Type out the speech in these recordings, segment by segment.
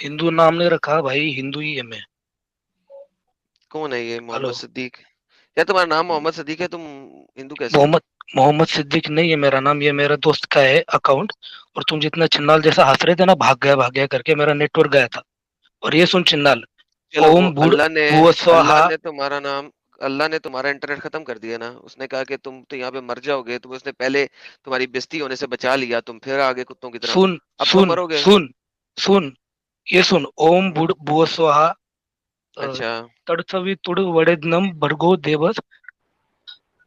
हिंदू नाम नहीं रखा भाई, हिंदू ही है मैं। कौन है ये हेलो। मोहम्मद सिद्दीक? या तुम्हारा नाम मोहम्मद सिद्दीक है, तुम हिंदू कैसे हो? मोहम्मद मोहम्मद सिद्दीक नहीं है मेरा नाम, ये मेरा दोस्त का है अकाउंट। और तुम जितना चिन्नाल जैसा हंस रहे थे ना, भाग गया करके, मेरा नेटवर्क गया था। और ये सुन चिन्नाल, चलो, वो ओम भूड अल्लाह ने भुव स्वाहा। अल्लाह ने तुम्हारा इंटरनेट खत्म कर दिया ना। उसने कहा कि तुम तो यहाँ पे मर जाओगे, तो उसने पहले तुम्हारी बेइज्जती होने से बचा लिया, तुम फिर आगे कुत्तों की तरह। सुन अब तो सुन मरोगे। सुन सुन, ये सुन, ओम भूड भुव स्वाहा। अच्छा। तड़सवी तुड़ वड़ेदनम भर्गो देवस,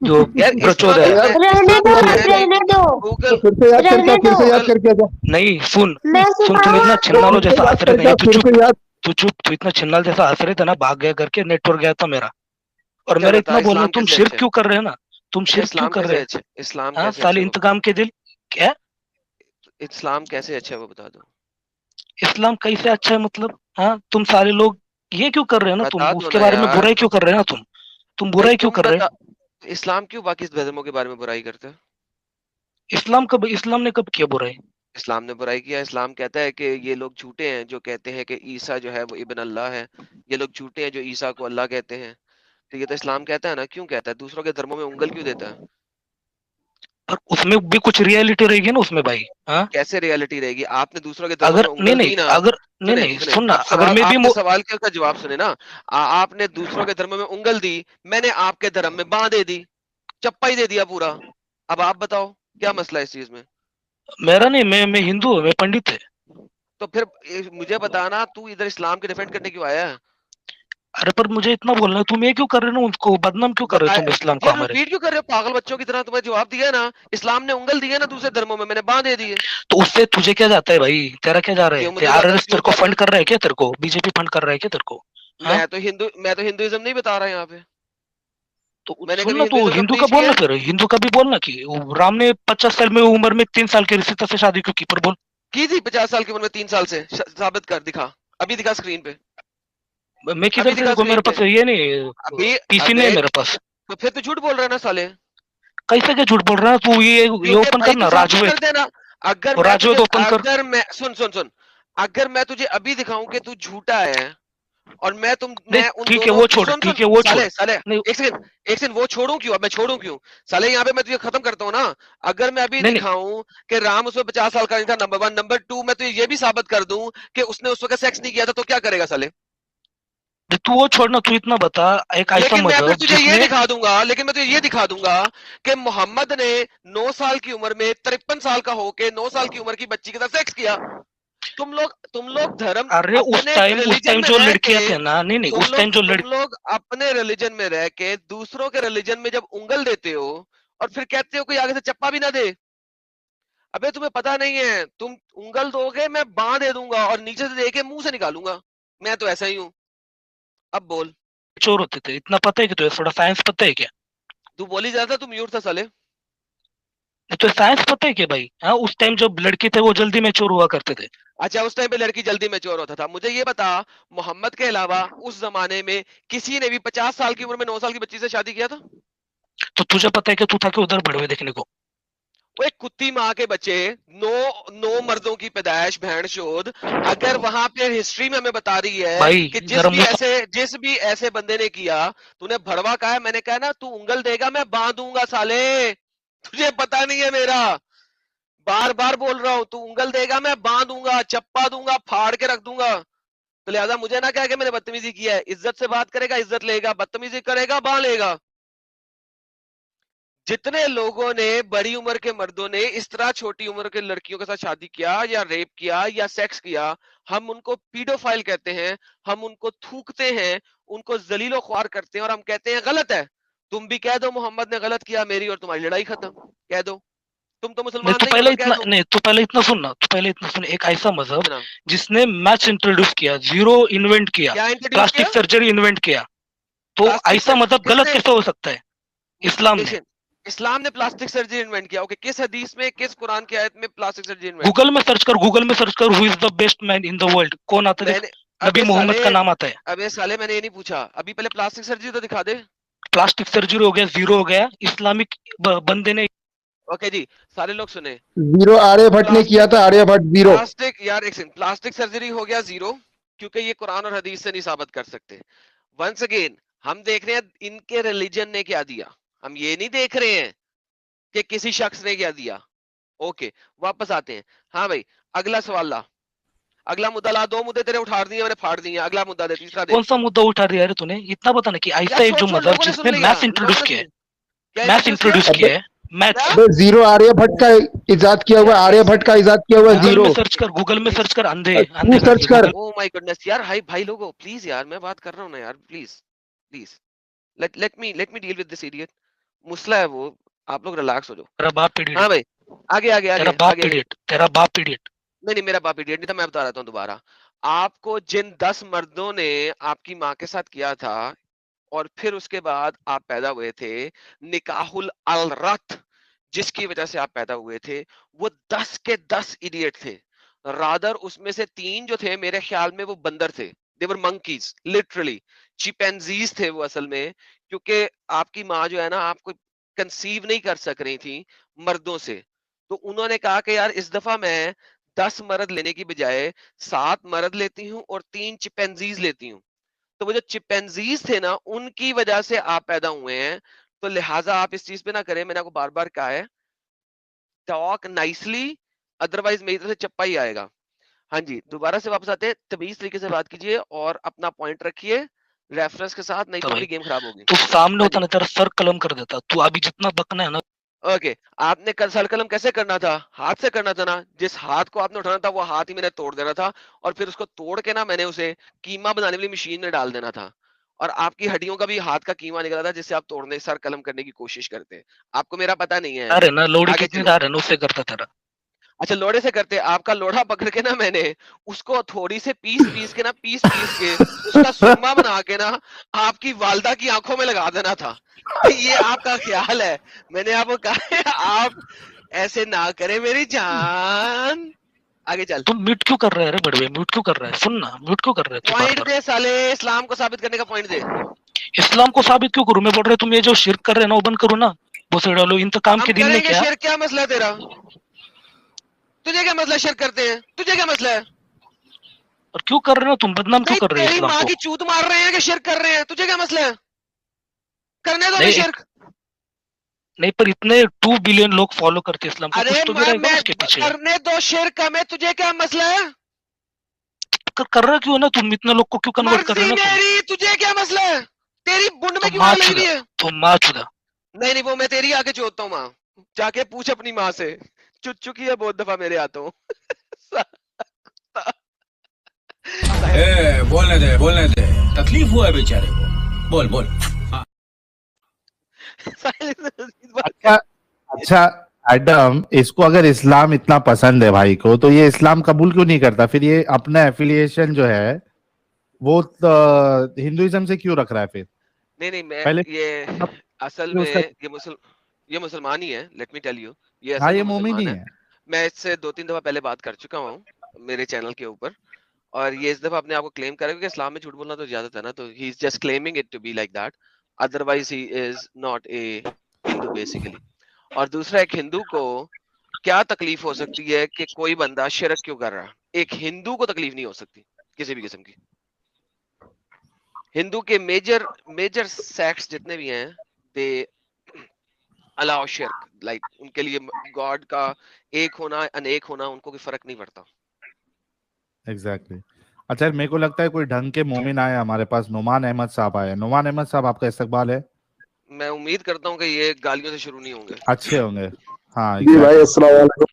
जो यार इस प्रचोदय वक्त है। मैं इस रहने वक्त दो, सुन, मैं भी रहने दो, तो गूगल फिर से याद करके आ, रहने फिर दो। से याद गूगल करके आ जा। नहीं सुन। मैं सुन, तुम सिखाऊं इतना तो छिनालो फिर आपको? से जैसा याद हंस रहे थे करके ना, आ, फिर से याद। तू चुप, तू इतना छिनाल जैसा हंस रहे थे ना, भाग गया करके नेटवर्क गया था मेरा। और चल मेरा बता, इतना बोलना, इस्लाम तुम कैसे शिर्क अच्छा है? क्यों कर रहे हो ना? तुम अच्छा, शिर्क क्यों इस्लाम कर रहे कैसे हैं? अच्छा है? इस्लाम हाँ, कैसे अच्छा साले है वो बता इंतकाम दो। के दिल। क्या? इस्लाम कैसे अच्छा है वो बता दो। इस्लाम कैसे अच्छा है मतलब? हाँ, तुम सारे लोग ये क्यों कर रहे हो ना, तुम बता दो उसके ना बारे में यार। बुराई क्यों कर रहे हो ना तुम भाई बुराई क्यों तुम कर रहे हो? बता, इस्लाम क्यों बाकी धर्मों के बारे में बुराई करते हो? इस्लाम ने कब किया बुराई? इस्लाम ने बुराई किया? इस्लाम कहता है कि ये लोग झूठे हैं जो कहते हैं कि ईसा जो है वो इब्न अल्लाह है। ये लोग झूठे हैं जो ईसा को अल्लाह कहते हैं। तो ये तो इस्लाम कहता है ना, क्यों कहता है? दूसरों के धर्मों में उंगल क्यों देता है? पर उसमें भी कुछ रियलिटी रहेगी ना उसमें भाई। हाँ, कैसे रियलिटी रहेगी? आपने दूसरों के धर्मों अगर में नहीं उंगल नहीं दी ना। अगर नहीं सुने नहीं सुने, सुनना, अब अगर सवाल, मैं भी आपने सवाल का जवाब सुने ना। आपने दूसरों के धर्म में उंगल दी, मैंने आपके धर्म में बांह दे दी, चप्पा ही दे दिया पूरा। अब आप बताओ क्या मसला है इस चीज में? मेरा नहीं, मैं हिंदू हूँ, मैं पंडित है। तो फिर मुझे बताना, तू इधर इस्लाम के डिफेंड करने क्यों आया है? अरे पर मुझे इतना बोलना है, तुम ये क्यों कर रहे हो ना, उनको बदनाम क्यों कर रहे हो बताए। तुम इस्लाम को यार हमारे? रिपीट क्यों कर रहे हो पागल बच्चों की तरह? तुम्हें जवाब दिया ना, इस्लाम ने उंगल दी है ना दूसरे धर्मों में, मैंने बांह दे दी है। तो उससे तुझे क्या जाता है भाई? तेरा क्या जा रहा है? क्यों मुझे जाता है? आरएसएस तेरे क्यों को जाता फंड है? कर रहा है क्या? तेरे को बीजेपी फंड कर रहा है क्या तेरे को? हाँ, मैं तो हिंदुइज्म नहीं बता रहा यहाँ पे। तो मैंने सुन कभी ना, तू हिंदुइज्म हिंदू का प्रीच किया बोलना, है? फिर हिंदू का भी बोलना कि वो राम ने 50 साल में उम्र में 3 साल के रिश्ते से शादी क्यों की, पर बोल। की थी 50 साल की उम्र में 3 साल से? साबित कर दिखा। अभी दिखा स्क्रीन पे। मैं किधर अभी से दिखा देखो, मेरे स्क्रीन पे। पास ये नहीं, अभी। पीसी नहीं है अबे मेरे पास। तो फिर तू झूठ बोल रहा है ना साले। कैसे क्या झूठ बोल रहा है तू? ये क्योंकि ओपन भाई तू करना, साबित कर राजवेद। देना। अगर और मैं तुझे, राजवेद ओपन कर। अगर मैं सुन सुन सुन, अगर मैं तुझे अभी दिखाऊं कि तू झूठा है, और नहीं मैं उन ठीक है दोनों, वो छोड़, सुन सुन ठीक है वो छोड़। साले साले, नहीं एक सेकंड, एक सेकंड, वो छोड़ूं क्यों? अब मैं छोड़ूं क्यों? साले यहाँ पे मैं तुझे खत्म करता हूँ ना। अगर मैं अभी नहीं नहीं, दिखाऊं कि राम उसमें 50 साल का नहीं था, नंबर वन, नंबर टू, मैं तुझे ये भी साबित कर दूं कि उसने उस वक्त सेक्स नहीं किया था, तो क्या करेगा साले? तू वो छोड़ना, तू इतना बता। एक ऐसा लेकिन मैं फिर मजहब तुझे ये जिसने, दिखा दूंगा, लेकिन मैं तुझे ये दिखा दूंगा कि मोहम्मद ने 9 साल की उम्र में 53 साल का होके 9 साल की उम्र की बच्ची के साथ सेक्स किया। तुम लोग धर्म अरे उस अपने टाइम उस रिलीजन टाइम में जो रह के, लड़कियां थे ना, नहीं नहीं, उस टाइम जो तुम लोग अपने रिलीजन में रह के दूसरों के रिलीजन में जब उंगल देते हो, और फिर कहते हो कोई आगे से चप्पा भी ना दे। अबे तुम्हें पता नहीं है, तुम उंगल दोगे मैं बांह दे दूंगा और नीचे से दे के मुंह से निकालूंगा। मैं तो ऐसा ही हूं। अब बोल। चोर होते थे, इतना पता है कि तुझे थोड़ा साइंस पता है क्या? तू बोली जा रहा था, तुम म्यूट था साले। तो साइंस पता है क्या भाई? हाँ, उस टाइम जब लड़के थे वो जल्दी मैच्योर हुआ करते थे। अच्छा, उस टाइम पे लड़की जल्दी मैच्योर होता था। मुझे ये बता, मोहम्मद के अलावा उस जमाने में किसी ने भी 50 साल की उम्र में 9 साल की बच्ची से शादी किया था? तो तुझे पता है कि तू था कि उधर बढ़वे देखने को? वो एक कुत्ती माँ के बच्चे, नो नो मर्दों की पैदाइश, भैंस चोद। अगर वहां पे हिस्ट्री में हमें बता रही है भाई कि जरा मुंह जिस भी ऐसे बंदे ने किया, तूने भड़वा कहा है, मैंने कहा ना तू उंगल देगा मैं बांधूंगा साले। तुझे पता नहीं है मेरा। बार बार बोल रहा हूं, तू उंगल देगा मैं बांधूंगा, चप्पा दूंगा, फाड़ के रख दूंगा। तो लिहाजा मुझे ना कह के मैंने बदतमीजी किया है। इज्जत से बात करेगा इज्जत लेगा, बदतमीजी करेगा बांध लेगा। जितने लोगों ने, बड़ी उम्र के मर्दों ने इस तरह छोटी उम्र के लड़कियों के साथ शादी किया या रेप किया या सेक्स किया, हम उनको पीडोफाइल कहते हैं। हम उनको थूकते हैं, उनको जलीलो ख्वार करते हैं, और हम कहते हैं गलत है। तुम भी कह दो मोहम्मद ने गलत किया, मेरी और तुम्हारी लड़ाई खत्म। कह दो। तुम तो नहीं, मुसलमान नहीं हो ना, कह दो। तू पहले इतना सुन ना, तू पहले इतना सुन। एक ऐसा मजहब सुना। जिसने मैच इंट्रोड्यूस किया, जीरो इन्वेंट किया, क्या इंट्रोड्यूस प्लास्टिक किया? सर्जरी इन्वेंट किया, तो प्लास्टिक ऐसा सर्जरी मजहब गलत किसने? कैसे हो सकता है? इस्लाम ने। देखिए, इस्लाम ने प्लास्टिक सर्जरी इन्वेंट किया? ओके, किस हदीस में, किस कुरान की आयत में प्लास्टिक सर्जरी इन्वेंट की? गूगल में सर्च कर, who is the best man in the world, कौन आता है देख। मैंने, नबी अबे मोहम्मद साले, का नाम आता है। मैंने ये नहीं पूछा अभी, पहले प्लास्टिक सर्जरी तो दिखा दे। प्लास्टिक सर्जरी हो गया, जीरो हो गया, इस्लामिक बंदे ने। ओके जी, सारे लोग सुने। जीरो आर्यभट्ट ने किया प्लास्टिक था, आर्यभट्ट जीरो। प्लास्टिक यार एक सेकंड, प्लास्टिक सर्जरी हो गया जीरो। क्योंकि ये कुरान और हदीस से नहीं साबित कर सकते। वंस अगेन हम देख रहे हैं इनके रिलीजन ने क्या दिया, हम ये नहीं देख रहे हैं कि किसी शख्स ने क्या दिया। ओके, वापस आते हैं। हाँ भाई, अगला सवाल ला, अगला मुद्दा ला। 2 मुद्दे तेरे उठाड़ दिए मैंने, फाड़ दिए। अगला मुद्दा दे, तीसरा दे। कौन सा मुद्दा उठा दिया है तूने? इतना बता ना कि यार ऐसा एक छोड़ जो छोड़, मजहब लोगों ने सुन जिसने लिया, मैथ्स इंट्रोड्यूस लोगों ने किया सुन है, क्या मैथ्स इंट्रोड्यूस किया। इंट्रोड्यूस अबे किया है, मैथ्स। क्या अबे जीरो आर्यभट्ट का इजाद किया हुआ, यार आर्यभट्ट का इजाद किया हुआ यार गूगल में जीरो। सर्च कर, गूगल में सर्च कर, अंधे तू अंधे सर्च करके कर। गूगल। ओ माय गुडनेस यार, हाय भाई लोगों प्लीज यार, मैं बात कर रहा हूँ ना यार, please please let me deal with this idiot. मुसला है वो, आप लोग रिलैक्स हो जाओ। तेरा बाप इडियट, हाँ भाई, आगे आगे तेरा आगे बाप आगे आगे। इडियट, तेरा बाप इडियट। नहीं नहीं, मेरा बाप इडियट नहीं था, मैं बता रहा हूँ दोबारा। आपको जिन 10 मर्दों ने आपकी माँ के साथ किया था और फिर उसके बाद आप पैदा हुए थे, निकाहुल अल रथ जिसकी वजह से आप पैदा हुए थे, वो 10 के 10 इडियट थे। रादर उसमें से 3 जो थे मेरे ख्याल में वो बंदर थे, दे वर मंकीज लिटरली, चिंपैंजीज थे वो असल में। क्योंकि आपकी माँ जो है ना, आपको कंसीव नहीं कर सक रही थी मर्दों से, तो उन्होंने कहा कि यार इस दफा मैं 10 मर्द लेने की बजाय 7 मर्द लेती हूँ और 3 चिंपैंजीज लेती हूँ। तो वो जो चिंपैंजीज थे ना, उनकी वजह से आप पैदा हुए हैं। तो लिहाजा आप इस चीज पे ना करें, मैंने आपको बार बार कहा है, टॉक नाइसली, अदरवाइज मेरी तरफ से चप्पा ही आएगा। हाँ जी, दोबारा से वापस आते हैं, तमीज तरीके से बात कीजिए और अपना पॉइंट रखिए रेफरेंस के साथ, नहीं तो तो भाई मेरी गेम खराब होगी। तू सामने हाँ होता जी, ना, तेरा सर कलम कर देता। तू अभी जितना बकना है ना, ओके। आपने कल सर कलम कैसे करना था, हाथ से करना था ना। जिस हाथ को आपने उठाना था वो हाथ ही मैंने तोड़ देना था, और फिर उसको तोड़ के ना मैंने उसे कीमा बनाने वाली मशीन में डाल देना था। और आपकी हड्डियों का भी हाथ का कीमा निकला था, जिससे आप तोड़ने सर कलम करने की कोशिश करते हैं। आपको मेरा पता नहीं है। दार है ना, लोड़ी आगे कितनी चलो। दार है ना, उससे करता तेरा। अच्छा, लोढ़े से करते, आपका लोढ़ा पकड़ के ना मैंने उसको थोड़ी से पीस पीस के ना, पीस पीस के उसका सुरमा बना के ना आपकी वालदा की आंखों में लगा देना था। ये आपका ख्याल है। मैंने आपको कहा है आप ऐसे ना करें मेरी जान। आगे चल। तुम म्यूट क्यों कर रहा है? रे बड़वे, म्यूट क्यों कर रहा है? सुन ना, म्यूट क्यों कर रहा है तू बार पॉइंट बार? दे साले, इस्लाम को साबित करने का पॉइंट दे। इस्लाम को साबित क्यों करूं? मैं बोल रहा तुम ये जो शिरक कर रहे हैं ना, वो बंद करो ना। बोसे डालो इंतकाम हम के दिन में करेंगे क्या। शेर, क्या मसला है तेरा? तुझे क्या मसला, शेर करते हैं, तुझे क्या मसला है? और क्यों कर रहे हो तुम? बदनाम क्यों नहीं, कर रहे हो तेरी इस्लाम माँ को? की चूत मार रहे हैं कि शेर कर रहे हैं, तुझे क्या मसला है? करने दो नहीं ना शेर। एक, नहीं पर इतने 2 बिलियन लोग फॉलो करते हैं इस्लाम को, कुछ अरे तो भी रहेगा ना मैं उसके पीछे। करने दो शेर का, मैं तुझे क्या मसला है? कर रहा क्यों है ना तुम? इतने लोग को क्यों कन्वर्ट कर रहे मर्जी हो ना तुम? मेरी, तुझे क्या मसला है? तेरी बुंड तो में क्यों माँ आग लगी हुई चुदा, है? तो माँ चुदा। नहीं नहीं, वो मैं तेरी आके चोदता हूँ माँ, जाके पूछ अपनी माँ से, चुद चुकी है बहुत दफा मेरे हाथों। बोलने दे, तकलीफ हुआ है बेचारे को। बोल बोल। अच्छा अच्छा, एडम, इसको अगर इस्लाम इतना पसंद है भाई को, तो ये इस्लाम कबूल क्यों नहीं करता? फिर ये अपना एफिलिएशन जो है वो हिंदुइज्म से क्यों रख रहा है फिर? नहीं नहीं, मैं पहले ये असल ये में उसका, ये मुसलमान ही है, लेट मी टेल यू। ये हाँ असल ये में मोमिन ही मुसलमान है। है। मैं इससे 2-3 दफा पहले बात कर चुका हूँ मेरे चैनल के ऊपर, और ये इस दफा अपने आप को क्लेम करेगा, क्योंकि इस्लाम में झूठ बोलना तो इजाजत है ना, तो he is just claiming it to be like that, otherwise he is not a Hindu basically. और दूसरा, एक हिंदू को क्या तकलीफ हो सकती है कि कोई बंदा शिरक क्यों कर रहा है? एक हिंदू को तकलीफ नहीं हो सकती किसी भी किस्म की। हिंदू के मेजर मेजर सेक्ट्स जितने भी हैं, दे अलाउ शिरक, लाइक उनके लिए गॉड का एक होना अनेक होना उनको कोई फर्क नहीं पड़ता। एग्जैक्टली। अच्छा, मेरे को लगता है कोई ढंग के मोमिन आए हमारे पास। नुमान अहमद साहब आए। नुमान अहमद साहब, आपका इस्तकबाल है। मैं उम्मीद करता हूँ कि ये गालियों से शुरू नहीं होंगे। अच्छे होंगे। हाँ जी भाई, एग्जैक्टली। अस्सलाम वालेकुम।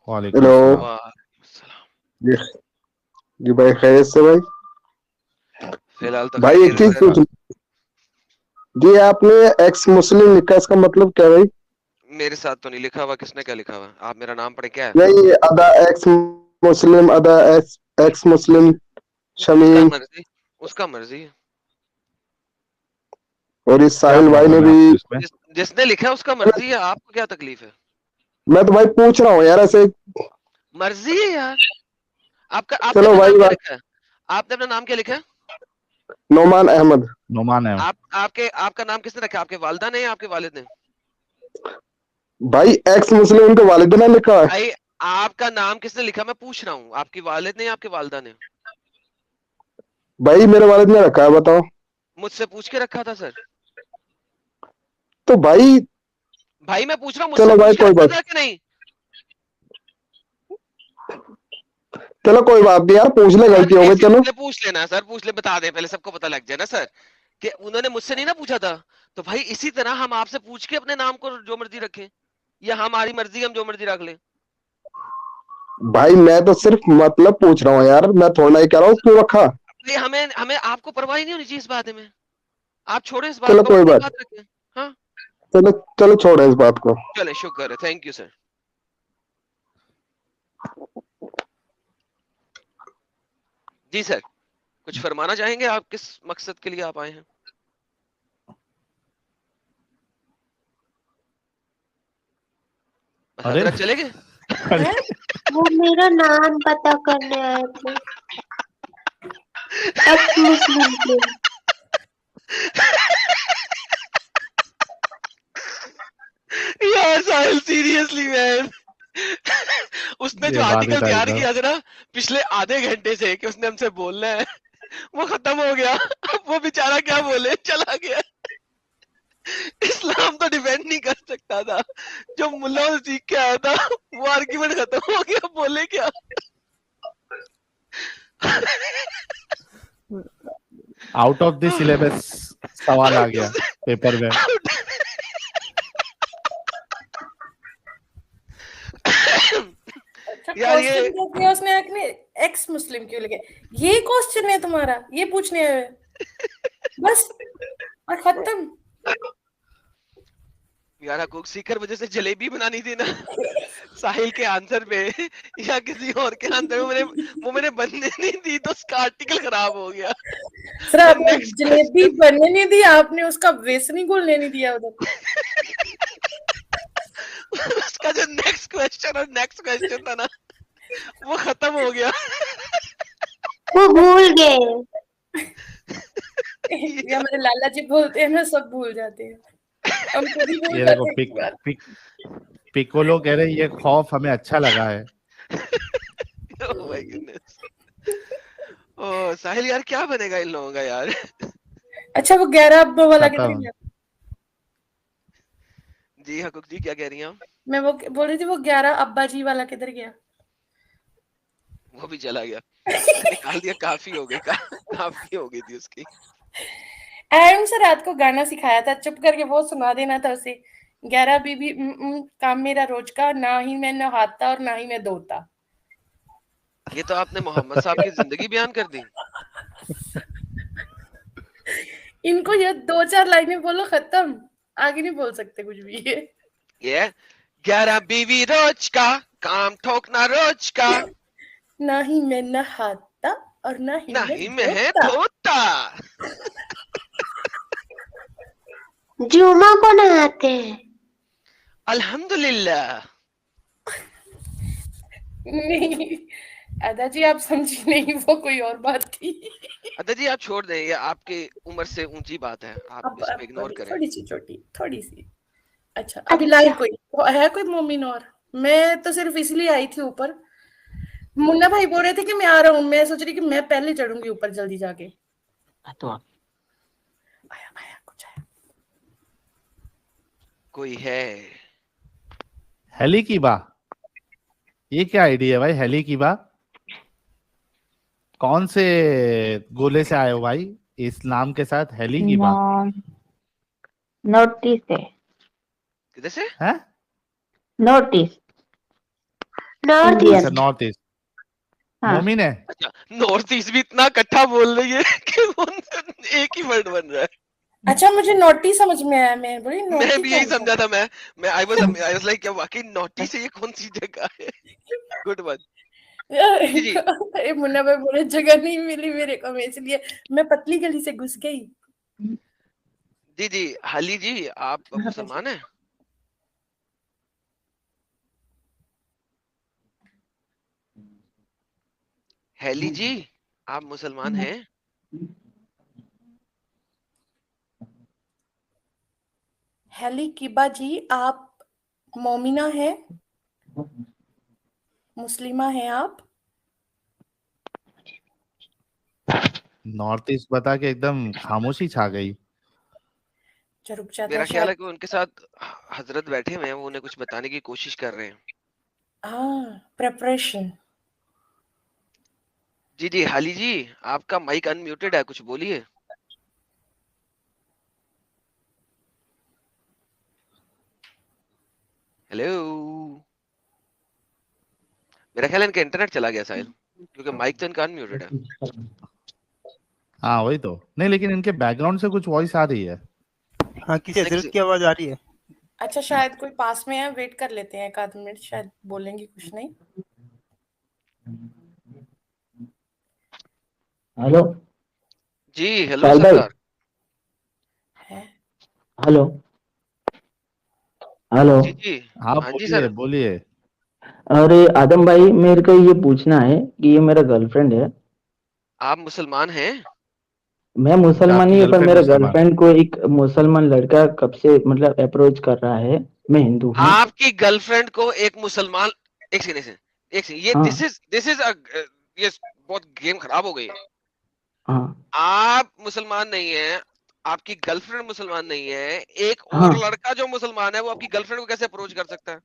वालेकुम हेलो। अस्सलाम। वाह, जी जी भाई, खैरियत से भाई? फिलहाल तो भाई एक खैरियत चीज है। पूछ, जी आपने एक्स मुस्लिम लिखा, इसका मतलब क्या भाई? मेरे साथ तो नहीं लिखा हुआ, किसने क्या लिखा हुआ? आप मेरा नाम पढ़े क्या है? नहीं, अदा एक्स मुस्लिम, अदा एक्स एक्स मुस्लिम उसका शमीम, मर्जी, उसका मर्जी है। और इस क्या साहिल भाई ने प्रॉब्लम है भी। आपको इसमें? जिसने लिखा है उसका मर्जी है, आपको क्या तकलीफ है? मैं तो भाई पूछ रहा हूँ यार, ऐसे। मर्जी है यार। आपका, आपने चलो अपना भाई नाम क्या बात। लिखा है? आपने अपना नाम क्या लिखा है? नोमान अहमद। नुमान है। आपका नाम किसने रखा? आपके वालिदा ने या आपके वालिद ने? भाई एक्स मुस्लिम उनके वालिद ने लिखा है। भाई आपका नाम किसने लिखा मैं पूछ रहा हूँ, आपकी वालिद ने या आपके वालिदा ने? भाई मेरे वालिद ने रखा है, बताओ। मुझसे पूछ के रखा था सर। तो भाई भाई मैं पूछ रहा हूँ, मुझसे चलो भाई पूछ के कोई रखा बात, था कि नहीं? चलो कोई बात नहीं यार, पूछ ले, सर गलती हो गई, ऐसे चलो। पहले पूछ लेना सर, पूछ ले, बता दे पहले, सबको पता लग जाए ना सर कि उन्होंने मुझसे नहीं ना पूछा था। तो भाई इसी तरह हम आपसे पूछ के अपने नाम को जो मर्जी रखें, या हमारी मर्जी हम जो मर्जी रख लें। भाई मैं तो सिर्फ मतलब पूछ रहा हूँ यार, मैं थोड़ा ही कह रहा हूँ क्यों रखा। भाई हमें हमें आपको परवाह ही नहीं होनी चाहिए इस बारे में। आप छोड़े इस बात चलो को, हम कोई अपनी बात, बात रखें। हाँ चलो चलो छोड़ो इस बात को। चले, शुक्र है, थैंक यू सर। जी सर, कुछ फरमाना चाहेंगे? आप किस मकसद के लिए आप आए हैं? अरे हजरत चले गए? अरे है? वो मेरा नाम पता करने आए थे, एक्स मुस्लिम के। यार साहिल सीरियसली मैन, उसने जो ये बात ही आर्टिकल था तैयार एकदम। किया था ना पिछले आधे घंटे से कि उसने हमसे बोलना है, वो खत्म हो गया। अब वो बेचारा क्या बोले, चला गया। इस्लाम तो डिफेंड नहीं कर सकता था, जो मुल्ला से सीख के आया था वो आर्ग्यूमेंट खत्म हो गया, बोले क्या? आउट ऑफ द सिलेबस सवाल आ गया पेपर में। अच्छा यार ये क्वेश्चन क्या किया उसने, एक्स मुस्लिम क्यों लिखे? ये क्वेश्चन है तुम्हारा, ये पूछने आए हो? बस और खत्म। यार हकूक सीकर वजह से जलेबी बनानी थी ना साहिल के आंसर पे, या किसी और के आंसर में वो मैंने बनने नहीं दी, तो उसका आर्टिकल खराब हो गया। सर और आपने नेक्स्ट जलेबी क्वेश्चन, बनने नहीं दी, आपने उसका बेसन ही घोलने नहीं दिया उधर। उसका जो नेक्स्ट क्वेश्चन और नेक्स्ट क्वेश्चन था ना, वो खत्म हो गया। वो भूल गए। या मेरे लाला जी बोलते हैं ना, सब भूल जाते हैं, हम खुद ही भूल ये देखो जाते हैं कई बार। पिकोलो कह रहे ये खौफ हमें अच्छा लगा है। Oh my goodness. ओ साहिल यार क्या बनेगा इन लोगों का यार। अच्छा वो 11 अब्बा वाला किधर खत्म। गया? जी हकूक जी क्या कह रही हैं आप? मैं वो बोल रही थी, वो 11 अब्बा जी वाला किधर गया? वो भी चला गया, उसने निकाल दिया, काफी हो गई, काफी हो गई थी उसकी। एम से रात को गाना सिखाया था, चुप करके वो सुना देना था उसे। 11 बीबी काम मेरा रोज का, ना ही मैं नहाता और ना ही मैं धोता। ये तो आपने मोहम्मद साहब की जिंदगी बयान कर दी। इनको ये 2-4 लाइनें बोलो, खत्म, आगे नहीं बोल सकते कुछ भी ये। ये 11 बीवी रोज का, काम ठोकना रोज का, ना ही मैं नहाता और ना ही मैं नहीं मैं है धोता। धोता। जुमा को नहाते हैं। अल्हम्दुलिल्लाह। नहीं अदा जी आप समझी नहीं, वो कोई और बात थी। अदा जी आप छोड़ दें, ये आपकी उम्र से ऊंची बात है, आप इसको इग्नोर करें। थोड़ी सी छोटी, थोड़ी सी। अच्छा अभी लाइव कोई है, कोई मोमिन? और मैं तो सिर्फ इसलिए आई थी ऊपर, मुन्ना भाई बोल रहे थे कि मैं आ रहा हूँ, मैं सोच रही कि मैं पहले चढ़ूंगी ऊपर जल्दी जाके। तो आया आया कुछ आया। कोई है? हेली की बा, ये क्या आइडिया है भाई? हेली की बा कौन से गोले से आए हो भाई इस नाम के साथ? हेली की बा नोटिस है, किधर से? है? Notice north Indian. अच्छा नॉर्थ ईस्ट। हाँ, मोमिन है। अच्छा, नॉर्थ ईस्ट भी इतना इकट्ठा बोल रही है कि वो एक ही वर्ड बन रहा है। अच्छा मुझे नोटी समझ में आया, मैं बोली मैं नोटी भी क्या यही होता समझा था, मैं आई वाज लाइक क्या वाकई नोटी से ये कौन सी जगह है? Good one. है? जी जी अरे मुन्ना भाई बोले जगह नहीं मिली मेरे को, मैं इसलिए मैं पतली गली से घुस गई। जी जी हाली जी, आप मुसलमान हैं? हैली जी, आप मुसलमान हैं? हेली किबा जी आप मोमिना है? मुस्लिमा हैं आप? नॉर्थ ईस्ट बता के एकदम खामोशी छा गई। अच्छा रुक जाता मेरा है ख्याल है शायद। कि उनके साथ हजरत बैठे हुए हैं, वो उन्हें कुछ बताने की कोशिश कर रहे हैं। हाँ, प्रेपरेशन। जी जी हाली जी, आपका माइक अनम्यूटेड है, कुछ बोलिए। हेलो। मेरा ख्याल है इनका इंटरनेट चला गया शायद, क्योंकि माइक तो इनका अनम्यूटेड है। हाँ वही तो नहीं, लेकिन इनके बैकग्राउंड से कुछ वॉइस आ रही है। हाँ, किसी हजरत की आवाज आ रही है। अच्छा शायद कोई पास में है, वेट कर लेते हैं एक आध मिनट, शायद बोलेंगे कुछ नहीं। हेलो जी हेलो साहिल भाई। सरकार। है हेलो हेलो। जी जी। हाँ हाँ जी बोलिए सर। बोलिए। अरे आदम भाई, मेरे को ये पूछना है कि ये मेरा गर्लफ्रेंड है। आप मुसलमान हैं? मैं अच्छा मुसलमान आपकी नहीं हूँ, पर गर्लफ्रेंड मेरे मुसलमान। गर्लफ्रेंड को एक मुसलमान लड़का कब से मतलब अप्रोच कर रहा है। मैं हिंदू हूँ। आपकी गर्लफ्रेंड को एक मुसलमान, एक सेकंड से, एक सेकंड, ये हाँ दिस इज ये बहुत गेम खराब हो गई है। हाँ आप मुसलमान नहीं है, आपकी गर्लफ्रेंड मुसलमान नहीं है, एक हाँ। और लड़का जो मुसलमान है वो आपकी गर्लफ्रेंड को कैसे अप्रोच कर सकता है?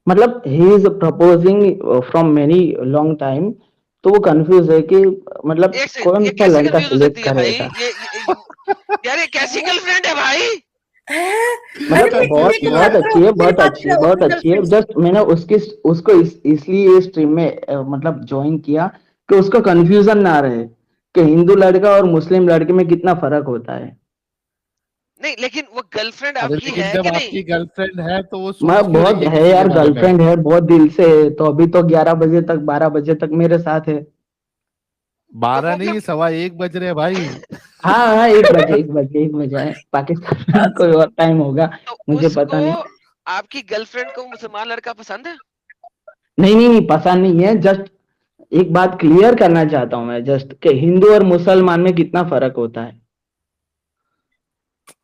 मतलब he is proposing from many long time. तो वो कंफ्यूज है कि मतलब एक सेकंड, कौन ये सा कैसे लड़का कंफ्यूज हो सिलेक्ट सकती है भाई? करेगा। यार ये कैसी गर्लफ्रेंड है भाई? अरे मतलब मैं बहुत एक क्यों बात है? बहुत अच्छी बताऊं, है, मेरी बहुत बात अच्छी है, कराओ बहुत अपनी अच्छी है। गर्लफ्रेंड से। जस्ट मैंने उसको इसलिए ये स्ट्रीम में मतलब ज्वाइन किया कि उसको कंफ्यूजन ना रहे कि हिंदू लड़का और मुस्लिम लड़के में कितना फर्क होता है। नहीं लेकिन वो गर्लफ्रेंड अरे आपकी लेकिन है जब कि नहीं? आपकी गर्लफ्रेंड है तो वो मैं सोच क्यों रही बहुत है है किसी के यार, बारे में? गर्लफ्रेंड है, बहुत दिल से है। तो अभी तो 11 बजे तक, 12 बजे तक मेरे साथ है। तो 12 वो फिर नहीं 1:15 बज रहे हैं भाई। हाँ हाँ, 1 बजे है। पाकिस्तान में कोई और टाइम होगा, तो मुझे उसको, पता नहीं। आपकी गर्लफ्रेंड को मुसलमान लड़का पसंद है? नहीं नहीं नहीं, पसंद नहीं है। जस्ट एक बात क्लियर करना चाहता हूँ मैं, जस्ट कि हिंदू और मुसलमान में कितना फर्क होता है।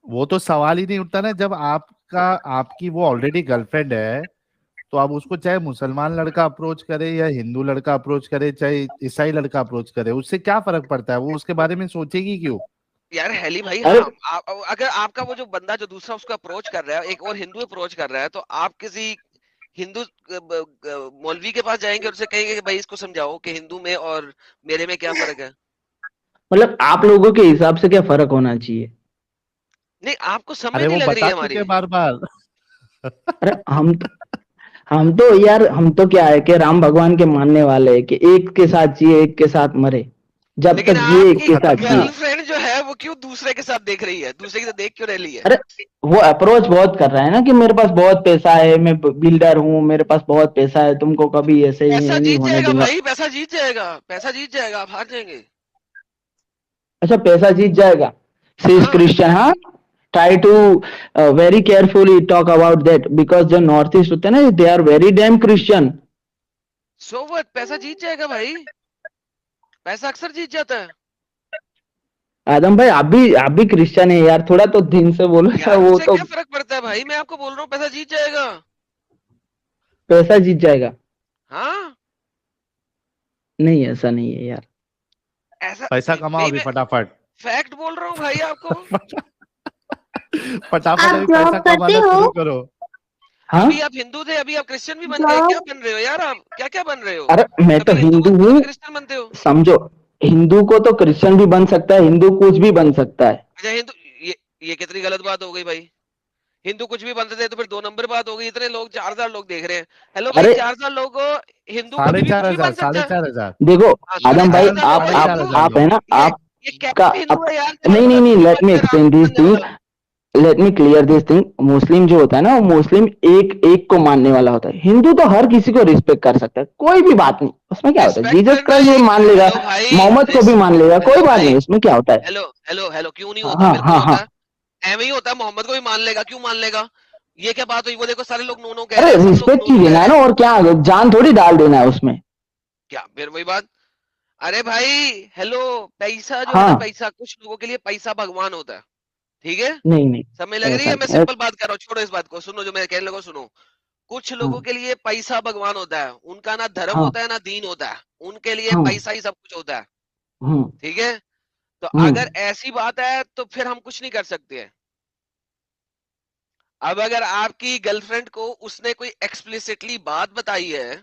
वो तो सवाल ही नहीं उठता ना, जब आपका आपकी वो ऑलरेडी गर्लफ्रेंड है तो आप उसको चाहे मुसलमान लड़का अप्रोच करे या हिंदू लड़का अप्रोच करे, चाहे ईसाई लड़का अप्रोच करे, उससे क्या फर्क पड़ता है? वो उसके बारे में सोचेगी क्यों? यार हेली भाई, अरे हाँ अगर आपका वो जो बंदा जो दूसरा उसको अप्रोच कर रहा है, एक और हिंदू अप्रोच कर रहा है, तो आप किसी हिंदू मौलवी के पास जाएंगे और उसे कहेंगे कि भाई इसको समझाओ कि हिंदू में और मेरे में क्या फर्क है? मतलब आप लोगों के हिसाब से क्या फर्क होना चाहिए। नहीं आपको समझ अरे नहीं वो लग रही बता है चुके हमारी। हैं बार बार। अरे हम तो यार, हम तो क्या है कि राम भगवान के मानने वाले हैं कि एक के साथ जिए एक के साथ मरे, जब लेकिन तक जिए एक आपकी के साथ जिए। गर्लफ्रेंड जो है वो क्यों दूसरे के साथ देख रही है, दूसरे के साथ देख क्यों रही है? अरे वो अप्रोच बहुत कर रहा है ना कि मेरे पास बहुत पैसा है, मैं बिल्डर हूँ, मेरे पास बहुत पैसा है, तुमको कभी ऐसे पैसा नहीं जीत होने जाएगा दूंगा। भाई, पैसा जीत जाएगा, पैसा जीत जाएगा, आप हार जाएंगे। अच्छा, पैसा जीत जाएगा। सी इज हाँ क्रिश्चियन, हाँ। Try to very carefully talk about that, because जो नॉर्थ ईस्ट होते हैं ना, they are very damn Christian. So what, पैसा जीत जाएगा भाई, पैसा अक्सर जीत जाता है। आदम भाई, आप भी क्रिश्चियन है यार, थोड़ा तो दिन से बोलो यार, यार वो उससे तो। क्या फर्क पड़ता है भाई, मैं आपको बोल रहा हूँ पैसा जीत जाएगा। पैसा जीत जाएगा। हाँ नहीं, ऐसा नहीं है यार। ऐसा पैसा कमाओ भाई, अभी मैं फटाफट। फैक्ट बोल रहा हूँ भाई आपको। फटाफट आप अभी जॉब पैसा करते कमाना हो? शुरू करो। हाँ। अभी आप हिंदू थे, अभी आप क्रिश्चियन भी बन गए, क्या जॉब? बन रहे हो यार आप, क्या क्या बन रहे हो? अरे मैं तो कभी हिंदू हिंदू बनते हो, हूँ। कभी क्रिश्चियन बनते हो। समझो, हिंदू को तो क्रिश्चियन भी बन सकता है, हिंदू कुछ भी बन सकता है। अच्छा हिंदू, ये कितनी गलत बात हो गई भाई। हिंदू कुछ भी बनते थे तो फिर 2 नंबर बात हो गई, इतने लोग 4,000 लोग देख रहे हैं। हेलो भाई, अरे 4,000 लोग, हिंदू साढ़े कभी भी चार कुछ भी हजार बन साढ़े सकता है। चार हजार देखो हाँ साढ़े आदम चार भाई, हजार लोग आप हैं साढ़े आप चार हिंदू। हजार आप है लोग। ना, ये ये आपका कैप्टन हिंदू आप। है यार, नहीं नहीं नहीं, लेट मी राम एक्सप्लेन दिस बनने थिंग। वाला। Let me clear this thing. मुस्लिम जो होता है ना, वो मुस्लिम एक एक को मानने वाला होता है। हिंदू तो हर किसी को रिस्पेक्ट कर सकता है, कोई भी बात नहीं, उसमें क्या होता है। रिस्पेक्ट जीसस करना क्राइस्ट भी एक, मान लेगा, हेलो भाई, मोहम्मद को रिस भी मान लेगा, कोई हेलो बात भाई, नहीं, उसमें क्या होता है। हेलो हेलो हेलो, क्यों नहीं होता, हाँ बिल्कुल हाँ हाँ। होता है। एवं ही होता है, मोहम्मद को भी मान लेगा, क्यों मान लेगा? ये क्या बात हुई? वो देखो सारे लोग नो नो कह अरे रहे हैं, सब लोग रिस्पेक्ट नो ही नो कह देना है रहे ना, हैं। और क्या, जान थोड़ी डाल देना है उसमें। क्या फिर वही बात? अरे भाई, हेलो, पैसा जो है ना, हाँ। पैसा कुछ लोगों के लिए पैसा भगवान होता है, ठीक है? नहीं नहीं, समय लग रही ऐसा है, मैं नहीं सिंपल बात कर रहा हूँ, छोड़ो इस बात को, सुनो जो मैं कहने लगा, सुनो। कुछ लोगों के लिए पैसा भगवान होता है, उनका ना धर्म हाँ। होता है ना दीन होता है, उनके लिए हाँ। पैसा ही सब कुछ होता है। हम्म। ठीक है, तो हम्म। अगर ऐसी बात है तो फिर हम कुछ नहीं कर सकते हैं। अब अगर आपकी गर्लफ्रेंड को उसने कोई एक्सप्लिसिटली बात बताई है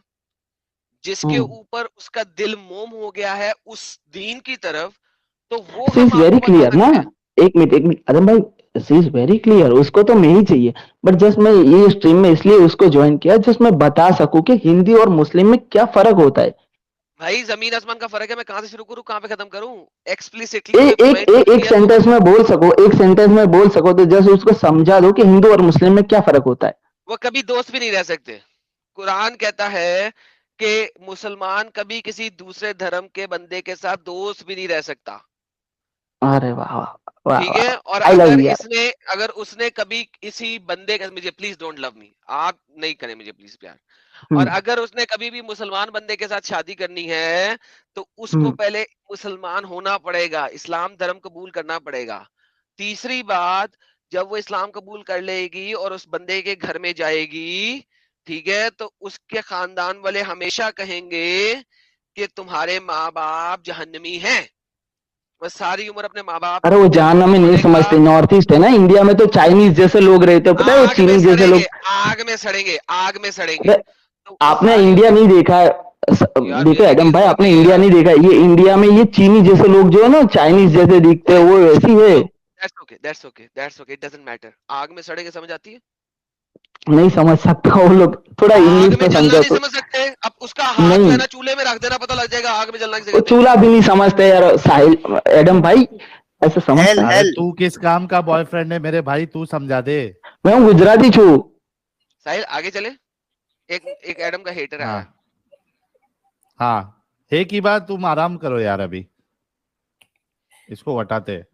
जिसके ऊपर उसका दिल मोम हो गया है उस दीन की तरफ, तो वो शी हम इज वेरी आपको बता क्लियर ना। सकते हैं। एक मिनट अदम भाई, शी इज वेरी क्लियर, उसको तो मैं ही चाहिए। बट जस्ट मैं ये स्ट्रीम में इसलिए उसको ज्वाइन किया जस्ट मैं बता सकूं कि हिंदी और मुस्लिम में क्या फर्क होता है। भाई जमीन आसमान का फर्क है, मैं कहां से शुरू करूं कहां पे खत्म करूं? ए, एक्सप्लिसिटली एक एक सेंटेंस में बोल सको, एक सेंटेंस में बोल सको तो जस्ट उसको समझा दो कि हिंदू और मुस्लिम में क्या फर्क होता है। वो कभी दोस्त भी नहीं रह सकते। कुरान कहता है कि मुसलमान कभी किसी दूसरे धर्म के बंदे के साथ दोस्त भी नहीं रह सकता। अरे वाह वाह वाह ठीक है, और आई लव अगर यू यार। अगर उसने कभी किसी बंदे का, मुझे प्लीज डोंट लव मी, आप नहीं करें मुझे प्लीज प्यार, और अगर उसने कभी भी मुसलमान बंदे के साथ शादी करनी है तो उसको पहले मुसलमान होना पड़ेगा, इस्लाम धर्म कबूल करना पड़ेगा। तीसरी बात, जब वो इस्लाम कबूल कर लेगी और उस बंदे के घर में जाएगी, ठीक है, तो उसके खानदान वाले हमेशा कहेंगे कि तुम्हारे माँ बाप जहन्नमी हैं। वो सारी उम्र अपने माँ बाप अरे वो जहां में नहीं समझते, नॉर्थ ईस्ट है ना इंडिया में, तो चाइनीज जैसे लोग रहते हैं, पता है वो आग में चीनी जैसे लोग। सड़ेंगे, आग में सड़ेंगे, आग में सड़ेंगे। अरे तो वो आपने सारी इंडिया नहीं देखा है, यार देखो देखने एडम की भाई, जरूरत आपने नहीं है इंडिया यार। नहीं देखा, ये इंडिया में ये चीनी जैसे लोग जो है ना, चाइनीज जैसे दिखते हैं, वो वैसी है। That's okay, that's okay, that's okay, it doesn't matter. आग में सड़ेंगे समझ आती है? नहीं समझ सकता वो लोग, थोड़ा आग इंग्लिश में में जलना समझो नहीं तो। समझ सकते? अब उसका हाथ जो है नहीं, ना चूल्हे में रख देना, पता लग जाएगा आग में जलना किसे वो कहते हैं। चूल्हा भी नहीं समझते यार साहिल, एडम भाई ऐसे समझता है। अरे तू किस काम का बॉयफ्रेंड है मेरे भाई, तू समझा दे। मैं हूँ गुजराती छू। साहिल आगे चले, एक एडम का हेटर आया हाँ है। हाँ, एक ही बात, तुम आराम करो यार, अभी इसको हटाते हैं।